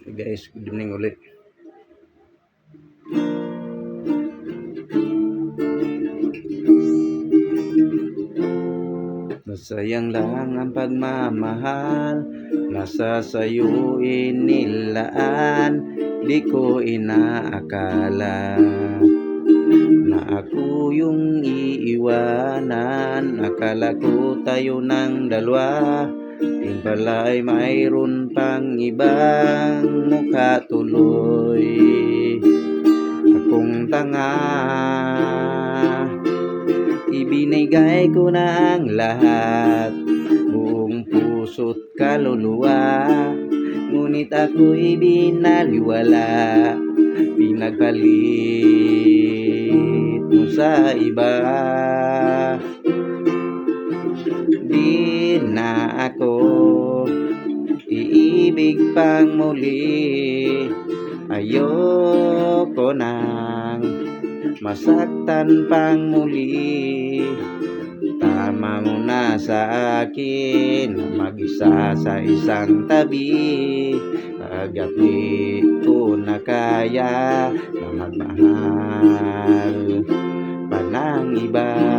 Hey guys, good evening ulit. Masayang lang ang pagmamahal, nasa sayo inilaan. Di ko inaakala na ako yung iiwanan. Akala ko tayo ng dalawa, yun pala ay mayroon pang ibang mukha tuloy. Akong tanga, ibinigay ko na ang lahat, buong puso't kaluluwa. Ngunit ako'y binaliwala, pinagpalit mo sa iba. Di na ako iibig pang muli, ayoko nang masaktan pang muli. Tama mo na sa akin na mag-isa sa isang tabi, hangga't di ko na kaya na magmahal pa ng iba.